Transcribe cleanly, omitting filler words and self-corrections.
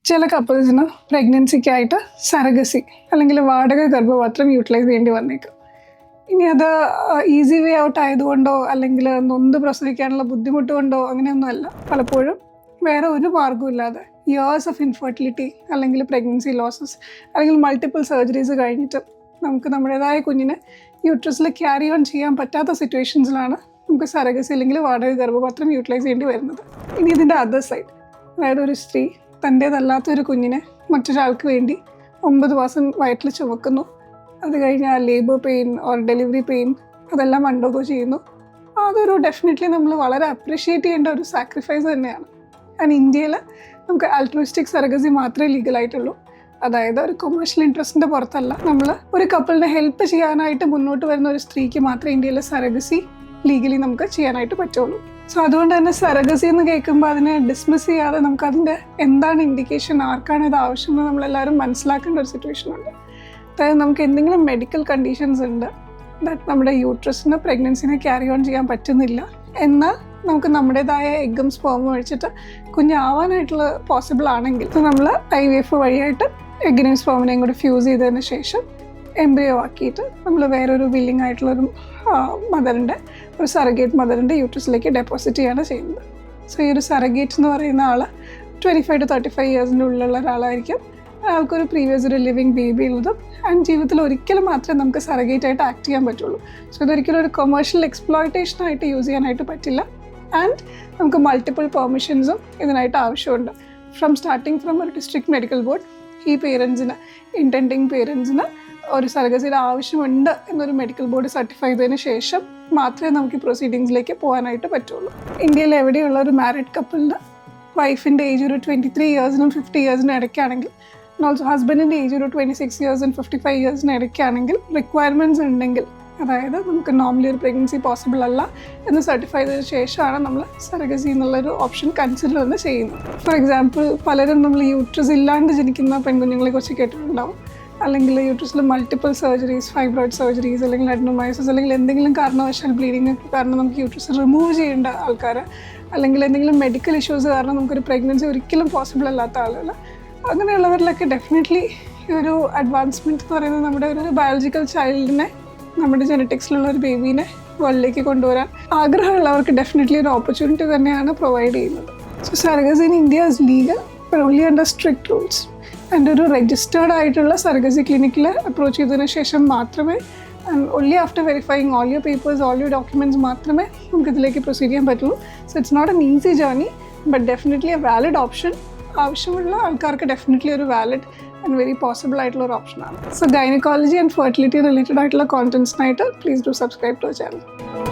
ചില കപ്പിൾസിന് പ്രഗ്നൻസിക്കായിട്ട് സറഗസി അല്ലെങ്കിൽ വാടക ഗർഭപാത്രം യൂട്ടിലൈസ് ചെയ്യേണ്ടി വന്നേക്കും. ഇനി അത് ഈസി വേ ഔട്ട് ആയതുകൊണ്ടോ അല്ലെങ്കിൽ നൊന്ത് പ്രസവിക്കാനുള്ള ബുദ്ധിമുട്ട് കൊണ്ടോ അങ്ങനെയൊന്നുമല്ല. പലപ്പോഴും വേറെ ഒരു മാർഗ്ഗവും ഇല്ലാതെ ഇയേഴ്സ് ഓഫ് ഇൻഫെർട്ടിലിറ്റി അല്ലെങ്കിൽ പ്രഗ്നൻസി ലോസസ് അല്ലെങ്കിൽ മൾട്ടിപ്പിൾ സർജറീസ് കഴിഞ്ഞിട്ട് നമുക്ക് നമ്മുടേതായ കുഞ്ഞിനെ യൂട്രസിൽ ക്യാരി ഓൺ ചെയ്യാൻ പറ്റാത്ത സിറ്റുവേഷൻസിലാണ് നമുക്ക് സറഗസി അല്ലെങ്കിൽ വാടക ഗർഭപാത്രം യൂട്ടിലൈസ് ചെയ്യേണ്ടി വരുന്നത്. ഇനി ഇതിൻ്റെ അതർ സൈഡ്, അതായത് ഒരു സ്ത്രീ തൻ്റേതല്ലാത്തൊരു കുഞ്ഞിനെ മറ്റൊരാൾക്ക് വേണ്ടി 9 മാസം വയറ്റിൽ ചുമക്കുന്നു. അത് കഴിഞ്ഞാൽ labour pain or delivery pain അതെല്ലാം അണ്ടർഗോ ചെയ്യുന്നു. അതൊരു ഡെഫിനറ്റ്ലി നമ്മൾ വളരെ അപ്രിഷ്യേറ്റ് ചെയ്യേണ്ട ഒരു സാക്രിഫൈസ് തന്നെയാണ്. ആൻഡ് ഇന്ത്യയിൽ നമുക്ക് ആൾട്രുയിസ്റ്റിക് സറഗസി മാത്രമേ ലീഗലായിട്ടുള്ളൂ. അതായത് ഒരു കൊമേഴ്ഷ്യൽ ഇൻട്രസ്റ്റിൻ്റെ പുറത്തല്ല. നമ്മൾ ഒരു കപ്പിളിനെ ഹെൽപ്പ് ചെയ്യാനായിട്ട് മുന്നോട്ട് വരുന്ന ഒരു സ്ത്രീക്ക് മാത്രമേ ഇന്ത്യയിലെ സറഗസി ലീഗലി നമുക്ക് ചെയ്യാനായിട്ട് പറ്റുള്ളൂ. സോ അതുകൊണ്ട് തന്നെ സറഗസി എന്ന് കേൾക്കുമ്പോൾ അതിനെ ഡിസ്മിസ് ചെയ്യാതെ നമുക്കതിൻ്റെ എന്താണ് ഇൻഡിക്കേഷൻ, ആർക്കാണ് ഇത് ആവശ്യമെന്ന് നമ്മളെല്ലാവരും മനസ്സിലാക്കേണ്ട ഒരു സിറ്റുവേഷൻ ഉണ്ട്. അതായത് നമുക്ക് എന്തെങ്കിലും മെഡിക്കൽ കണ്ടീഷൻസ് ഉണ്ട്, ദാറ്റ് നമ്മുടെ യൂട്രസിന് പ്രഗ്നൻസിനെ ക്യാരി ഓൺ ചെയ്യാൻ പറ്റുന്നില്ല, എന്നാൽ നമുക്ക് നമ്മുടേതായ എഗ്ഗും സ്പേമും ഒഴിച്ചിട്ട് കുഞ്ഞാവാനായിട്ടുള്ള പോസിബിൾ ആണെങ്കിൽ നമ്മൾ IVF വഴിയായിട്ട് എഗ്ഗിനെയും സ്പേമിനെയും കൂടി ഫ്യൂസ് ചെയ്തതിന് ശേഷം എംബ്രിയോ ആക്കിയിട്ട് നമ്മൾ വേറൊരു വില്ലിംഗ് ആയിട്ടുള്ളൊരു മദറിൻ്റെ, ഒരു സറഗേറ്റ് മദറിൻ്റെ യൂട്രസിലേക്ക് ഡെപ്പോസിറ്റ് ചെയ്യാണ് ചെയ്യുന്നത്. സോ ഈ ഒരു സറഗേറ്റ് എന്ന് പറയുന്ന ആൾ 25 to 35 ഇയേഴ്സിൻ്റെ ഉള്ളിലുള്ള ഒരാളായിരിക്കും. ആൾക്കൊരു പ്രീവിയസ് ഒരു ലിവിങ് ബേബി ഉള്ളതും ആൻഡ് ജീവിതത്തിൽ ഒരിക്കലും മാത്രമേ നമുക്ക് സറഗേറ്റ് ആയിട്ട് ആക്ട് ചെയ്യാൻ പറ്റുള്ളൂ. സോ ഇതൊരിക്കലും ഒരു കൊമേഴ്ഷ്യൽ എക്സ്പ്ലോയിറ്റേഷനായിട്ട് യൂസ് ചെയ്യാനായിട്ട് പറ്റില്ല. ആൻഡ് നമുക്ക് മൾട്ടിപ്പിൾ പെർമിഷൻസും ഇതിനായിട്ട് ആവശ്യമുണ്ട്. സ്റ്റാർട്ടിങ് ഫ്രം ഒരു ഡിസ്ട്രിക്ട് മെഡിക്കൽ ബോർഡ് ഈ പേരൻസിന്, ഇൻറ്റൻഡിങ് പേരൻസിന് ഒരു സറഗസിയുടെ ആവശ്യമുണ്ട് എന്നൊരു മെഡിക്കൽ ബോർഡ് സർട്ടിഫൈ ചെയ്തതിന് ശേഷം മാത്രമേ നമുക്ക് ഈ പ്രൊസീഡിങ്സിലേക്ക് പോകാനായിട്ട് പറ്റുള്ളൂ. ഇന്ത്യയിൽ എവിടെയുള്ള ഒരു മാരിഡ് കപ്പിളിന് വൈഫിൻ്റെ ഏജ് ഒരു 23 ഇയേഴ്സിനും 50 ഇയേഴ്സിനും ഇടയ്ക്കാണെങ്കിൽ, ഓൾസോ ഹസ്ബൻഡിൻ്റെ ഏജ് ഒരു 26 ഇയേഴ്സിനും 55 ഇയേഴ്സിനും ഇടയ്ക്കാണെങ്കിൽ റിക്വയർമെൻറ്റ്സ് ഉണ്ടെങ്കിൽ, അതായത് നമുക്ക് നോർമലി ഒരു പ്രഗ്നൻസി പോസിബിൾ അല്ല എന്ന് സർട്ടിഫൈ ചെയ്തതിന് ശേഷമാണ് നമ്മൾ സറഗസി എന്നുള്ളൊരു ഓപ്ഷൻ കൺസിഡർ തന്നെ ചെയ്യുന്നത്. ഫോർ എക്സാമ്പിൾ, പലരും നമ്മൾ യൂട്രസ് ഇല്ലാണ്ട് ജനിക്കുന്ന പെൺകുഞ്ഞുങ്ങളെ കുറിച്ച് കേട്ടിട്ടുണ്ടാവും. അല്ലെങ്കിൽ യൂട്രസിൽ മൾട്ടിപ്പിൾ സർജറീസ്, ഫൈബ്രോയിഡ് സർജറീസ് അല്ലെങ്കിൽ അഡ്നോമൈസിസ് അല്ലെങ്കിൽ എന്തെങ്കിലും കാരണവശാൽ ബ്ലീഡിങ് കാരണം നമുക്ക് യൂട്രസ് റിമൂവ് ചെയ്യേണ്ട ആൾക്കാർ, അല്ലെങ്കിൽ എന്തെങ്കിലും മെഡിക്കൽ ഇഷ്യൂസ് കാരണം നമുക്കൊരു പ്രഗ്നൻസി ഒരിക്കലും പോസിബിൾ അല്ലാത്ത ആളുകൾ, അങ്ങനെയുള്ളവരിലൊക്കെ ഡെഫിനറ്റ്ലി ഈ ഒരു അഡ്വാൻസ്മെൻറ്റ് എന്ന് പറയുന്നത് നമ്മുടെ ഒരു ബയോളജിക്കൽ ചൈൽഡിനെ, നമ്മുടെ ജെനറ്റിക്സിലുള്ള ഒരു ബേബീനെ വേൾഡിലേക്ക് കൊണ്ടുവരാൻ ആഗ്രഹമുള്ളവർക്ക് ഡെഫിനറ്റ്ലി ഒരു ഓപ്പർച്യൂണിറ്റി തന്നെയാണ് പ്രൊവൈഡ് ചെയ്യുന്നത്. So surrogacy in India is legal but only under strict rules. And ഒരു രജിസ്റ്റേർഡ് ആയിട്ടുള്ള സറഗസി ക്ലിനിക്കിൽ അപ്രോച്ച് ചെയ്തതിന് ശേഷം മാത്രമേ, and only after verifying all your papers, all your documents മാത്രമേ നമുക്ക് ഇതിലേക്ക് പ്രൊസീഡ് ചെയ്യാൻ പറ്റുള്ളൂ. So it's not an easy journey but definitely a valid option. ആവശ്യമുള്ള ആൾക്കാർക്ക് ഡെഫിനറ്റ്ലി ഒരു വാലിഡ് ആൻഡ് വെരി പോസിബിൾ ആയിട്ടുള്ള ഒരു ഓപ്ഷനാണ്. So gynaecology and fertility related ആയിട്ടുള്ള കോണ്ടന്റ്സിനായിട്ട് please do subscribe to our channel.